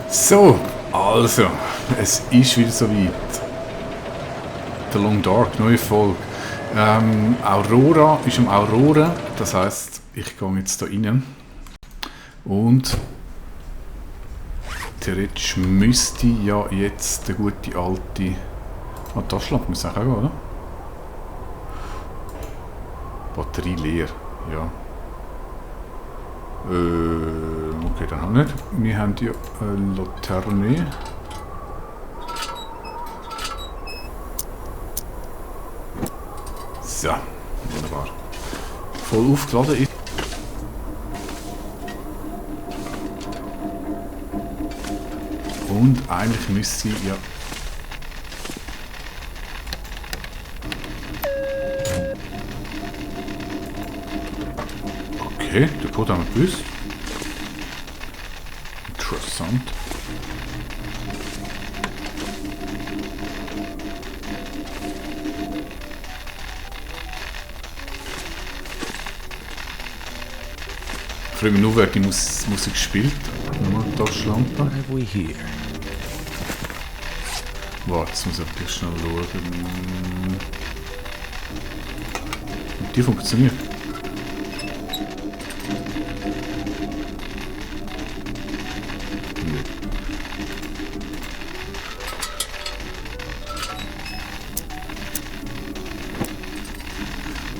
So, also, es ist wieder soweit. The Long Dark, neue Folge. Aurora ist am Aurora, das heisst, ich gehe jetzt da rein. Und theoretisch müsste ja jetzt der gute alte... Ah, Taschenlampe muss auch gehen, oder? Batterie leer, ja. Okay, dann haben wir nicht. Wir haben ja eine Laterne. So, wunderbar. Voll aufgeladen ist. Und eigentlich müsste sie ja... Okay, der Code haben wir gewusst. Interessant. Ich frage mich nur, wer die Musik spielt. Nochmal die Taschenlampe. What have we here? Warte, jetzt muss ich schnell schauen. Und die funktioniert.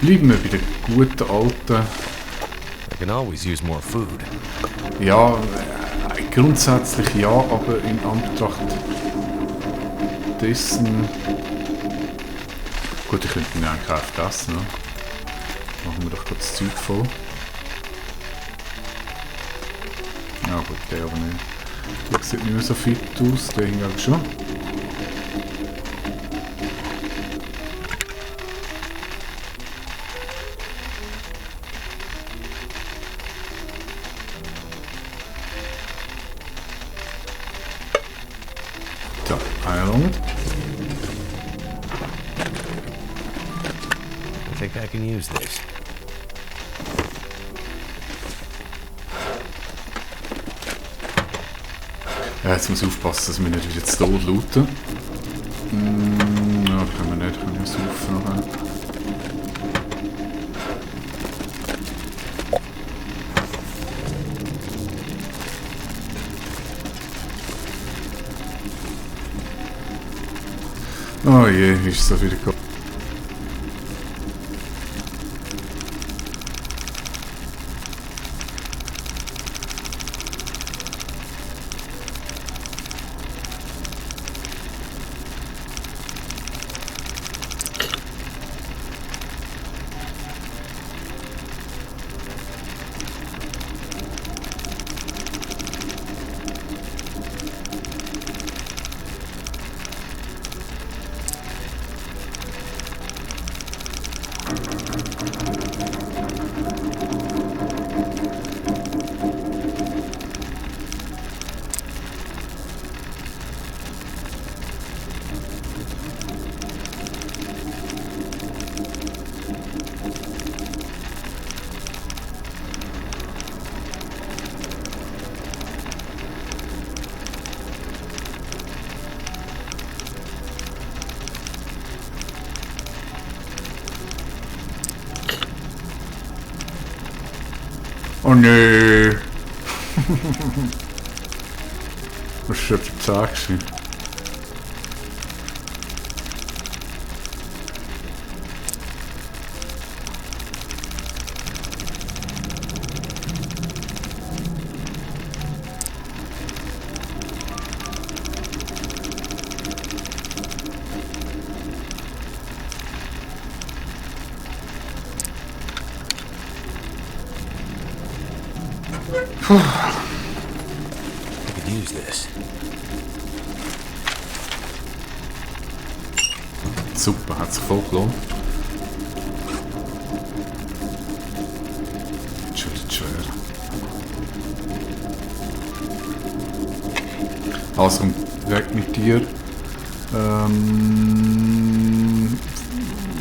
Bleiben wir bei der guten alten... I can always use more food. Ja, grundsätzlich ja, aber in Anbetracht dessen... Gut, ich könnte mir eigentlich auch das, ne? Machen wir doch gerade das Zeug voll. Ja gut, der aber nicht. Der sieht nicht mehr so fit aus, der hingegen schon. So, eingelangt. I think I can use this. Ja, jetzt muss ich aufpassen, dass wir nicht wieder zu Tod looten. Ja, können wir nicht, können wir saufen nachher. Oh je, wie ist es so wieder gekommen? Oh nee! Was ist das für Tag gewesen? I could use this. Super, hat sich voll gelohnt. Schon nicht schwer. Also, weg mit dir.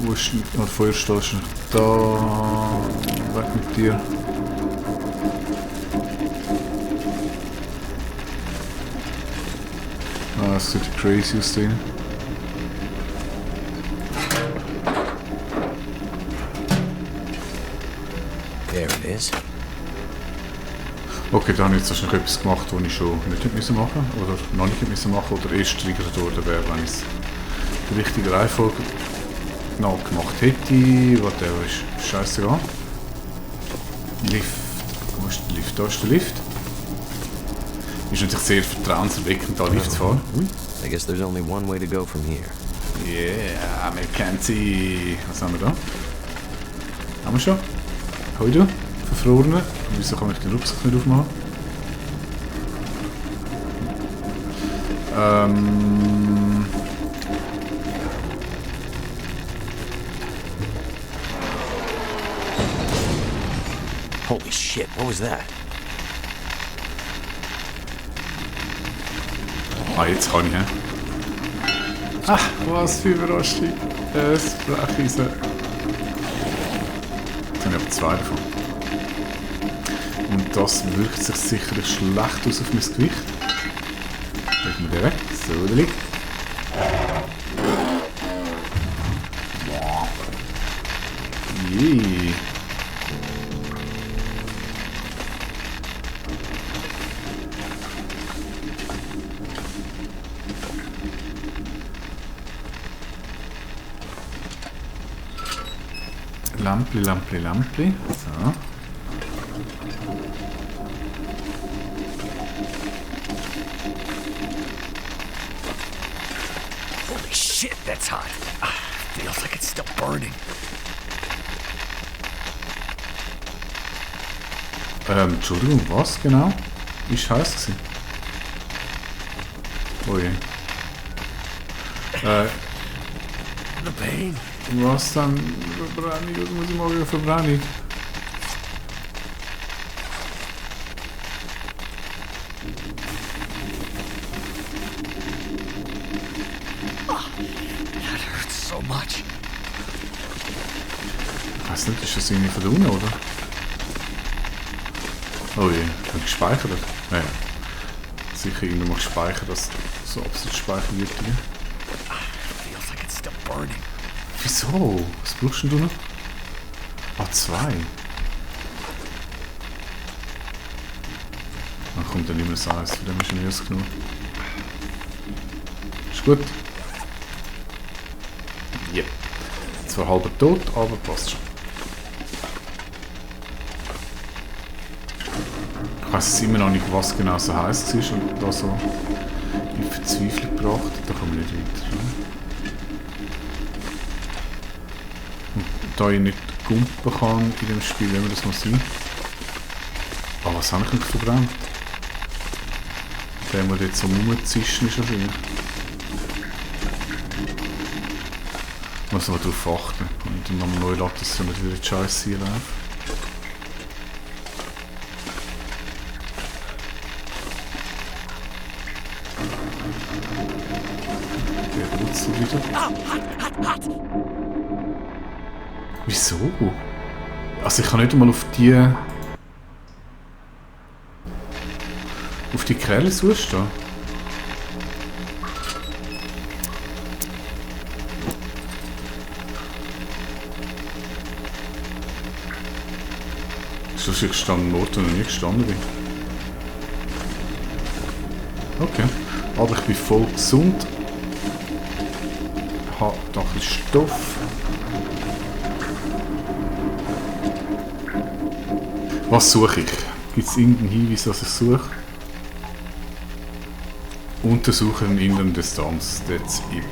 Wo ist noch Feuerstahl? Ist noch da. Weg mit dir. es sieht crazy aus drin. There it is. Okay, dann habe ich jetzt wahrscheinlich etwas gemacht, was ich schon nicht hätte müssen machen oder noch nicht hätte müssen machen oder erst triggert worden wäre, wenn ich es in der richtigen Reihenfolge nachgemacht hätte. Whatever, ist scheißegal. Lift. Wo ist der Lift? Da ist der Lift. Ist natürlich sehr vertrauenserweckend, da Lift zu fahren. I guess there's only one way to go from here. Yeah, wir kennen sie. Was haben wir da? Haben wir schon? Hoi du, Verfrorene. Wieso kann ich den Rucksack nicht aufmachen? Holy shit, what was that? Ah, jetzt kann ich, hä? Ach, was für Überraschung. Es Brecheisen. Jetzt habe ich aber zwei davon. Und das wirkt sich sicher schlecht aus auf mein Gewicht. Legen wir den weg. So, der liegt. Jee. Lampli, Lampli, Lampli. So. Holy shit, that's hot. Feels like it's still burning. Entschuldigung, was genau? Ist heiß gewesen? Oh je. The pain. Was dann? Verbrennung? Was muss ich morgen Verbrennung? That hurts so much. Ich weiß nicht, ist das irgendwie von da unten, oder? Oh je, habe ich gespeichert? Ja. Sicher irgendwann mal gespeichert, dass so absolut speichern wird hier. Feels like it's still burning. Wieso? Was brauchst denn du noch? Ah, 2. Dann kommt dann immer das Eis, von dem ist schon erst genug. Ist gut. Yep. Zwar halb tot, aber passt schon. Ich weiß jetzt immer noch nicht, was genau so heiß ist und da so in Verzweiflung gebracht. Da kommen wir nicht weiter. Und da ich nicht gumpen kann in dem Spiel, wenn wir das mal sehen. Ah, was habe ich nicht verbrannt? Der, der jetzt so rumzischen ist wahrscheinlich. Muss man darauf achten. Und dann nochmal neu laden, dass es nicht wieder die Scheiße hier läuft. Der Wurzel wieder. Wieso? Also ich kann nicht einmal auf die Kerle zustehen. So ist ich gestanden an Orten, wo ich nie gestanden bin. Okay. Aber ich bin voll gesund. Habe da ein bisschen Stoff. Was suche ich? Gibt es irgendeinen Hinweis, was ich suche? Untersuche in inneren Distanz. That's it.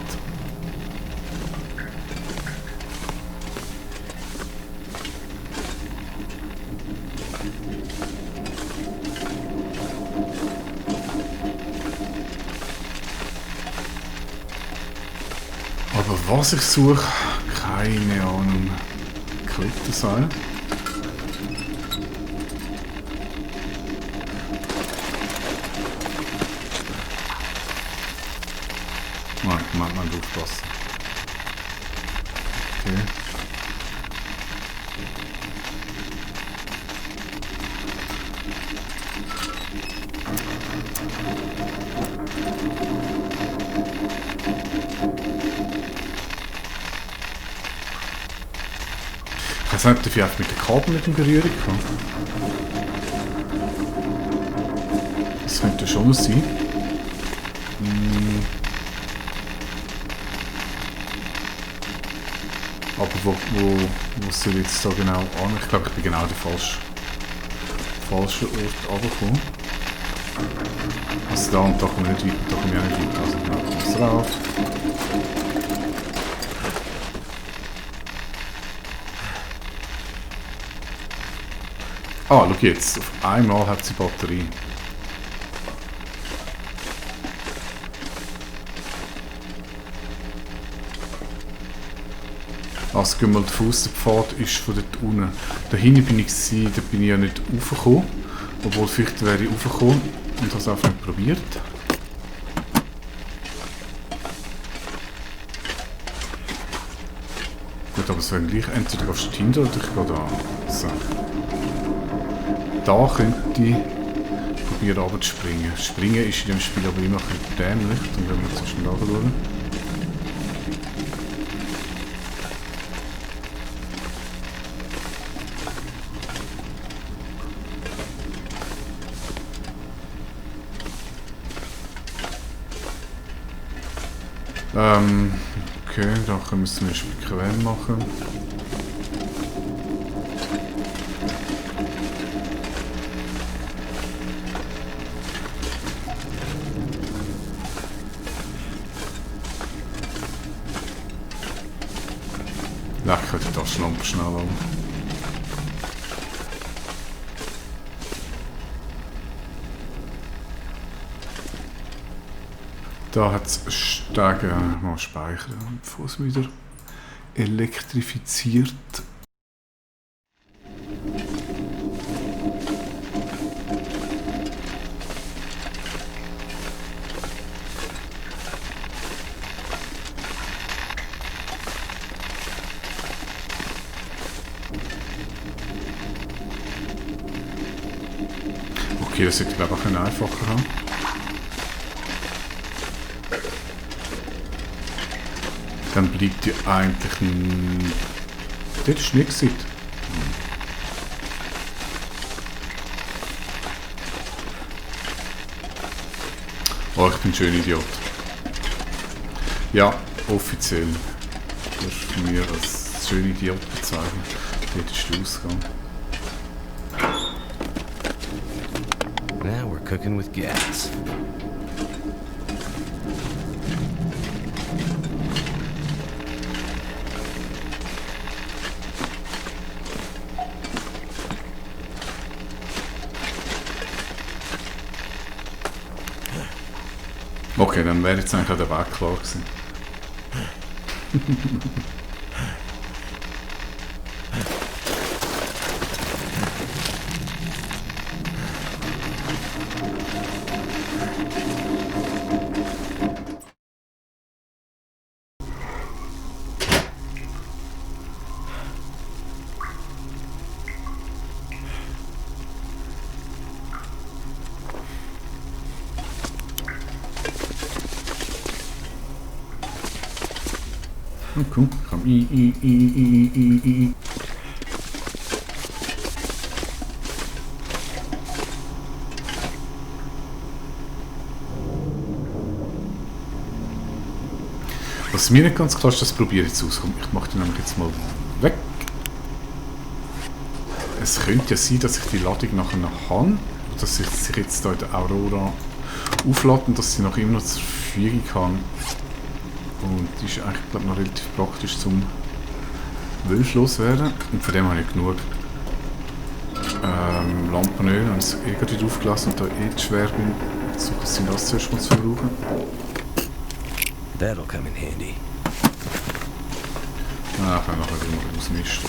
Aber was ich suche, keine Ahnung. Klickt das ein? Nein, man aufpassen. Okay. Also nicht, darf ich einfach mit den Kabel nicht in Berührung kommen? Das könnte schon noch sein. Aber wo soll ich jetzt da genau an? Ich glaube, ich bin genau der falschen Ort runtergekommen. Also da und da komme ich nicht weiter, da komme ich auch nicht weiter. Also da komme ich drauf. Ah, schau jetzt. Auf einmal hat sie Batterie. Also gehen wir mal davon aus, der Pfad ist von dort unten. Dahinten bin ich gewesen, da bin ich ja nicht raufgekommen. Obwohl vielleicht wäre ich raufgekommen und habe es einfach nicht probiert. Gut, aber es wäre gleich, entweder gehst du hinter oder ich gehe da. So. Da könnte ich probieren runterzuspringen. Springen ist in dem Spiel aber immer ein bisschen dämlich. Dann werden wir jetzt schnell anschauen. Okay, da müssen wir es bequem machen. Lecker die Taschenlampe schnell an. Da hat es Stege, mal speichern, bevor es wieder elektrifiziert. Okay, das sollte glaube ich auch einfacher haben. Dann bleibt ja eigentlich ein... Dort ist nichts. Oh, ich bin ein schöner Idiot. Ja, offiziell. Das mir als schöner Idiot bezeichnen. Dort ist der Ausgang. Now we're cooking with gas. Okay, dann wäre jetzt eigentlich auch der Weg klar gewesen. Oh, cool. Komm. I. Was mir nicht ganz klar ist, das probiere ich jetzt aus. Ich mache den nämlich jetzt mal weg. Es könnte ja sein, dass ich die Ladung nachher noch habe. Dass ich sich jetzt hier in der Aurora aufladen und dass sie noch immer noch zur Verfügung haben. Und die ist eigentlich, glaube ich, noch relativ praktisch zum Wölf loswerden. Und von dem habe ich genug Lampenöl. Habe ich es eh gerade draufgelassen und da ich zu schwer bin, versuche ich es das zuerst mal zu verbrauchen. That'll come in handy. Ah, ich kann nachher wieder mal ausmischen.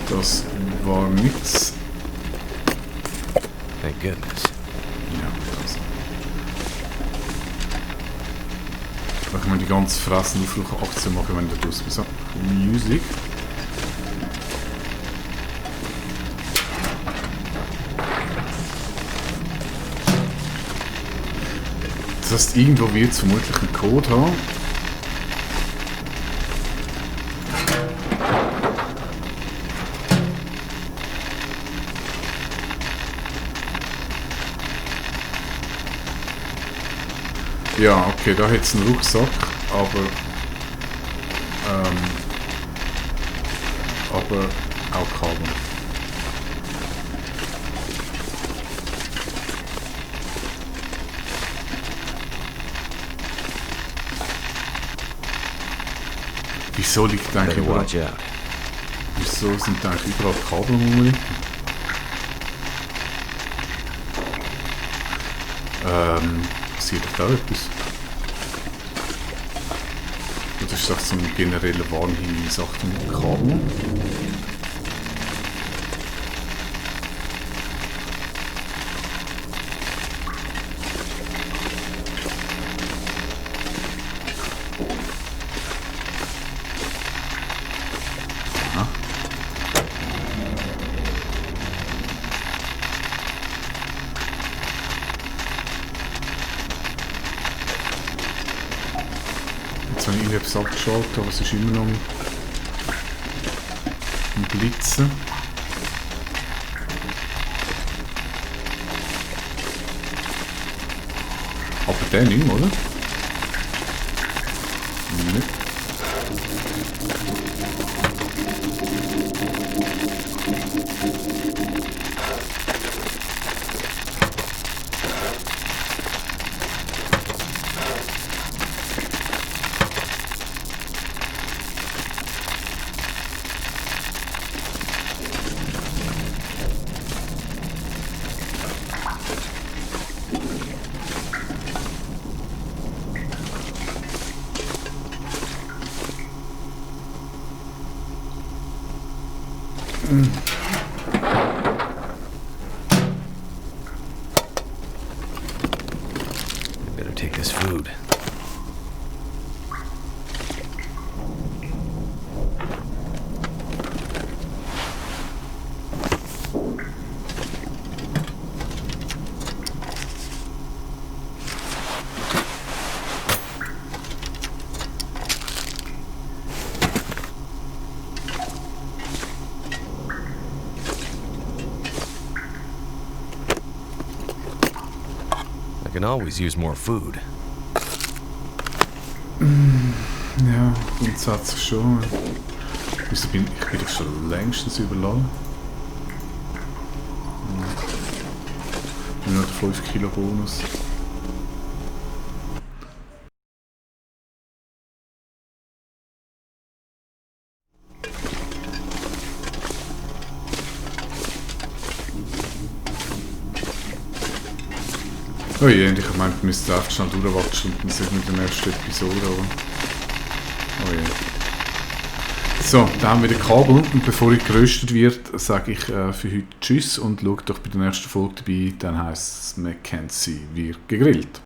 Das war nichts. Thank goodness. Ja, das. Ich wir die ganze Fressen Aufrufe-Aktion machen, wenn ich da draußen bin. So, Musik. Das heißt, irgendwo wird es vermutlich einen Code haben. Ja, okay, da hat es einen Rucksack, aber auch Kabel. Wieso liegt eigentlich Better überall? watch out. Wieso sind eigentlich überall Kabel rumliegen? Passiert da etwas? Oder ist das so ein genereller Warnhinweis Achtung Kabel? Jetzt habe ich irgendetwas abgeschaltet, aber es ist immer noch ein Blitzen. Aber der nicht mehr, oder? Nicht. Better take this food. I can always use more food. Ja, grundsätzlich schon. Wieso bin ich doch schon längstens überladen? Nur der 5 Kilo Bonus. Oh je, und ich habe gemeint, wir müssten einfach schnell durchwatschen und dann sind wir in der nächsten Episode, aber... Oh je. So, da haben wir den Kabel und bevor ich geröstet wird, sage ich für heute Tschüss und schaut doch bei der nächsten Folge dabei, dann heisst es Mackenzie wird gegrillt.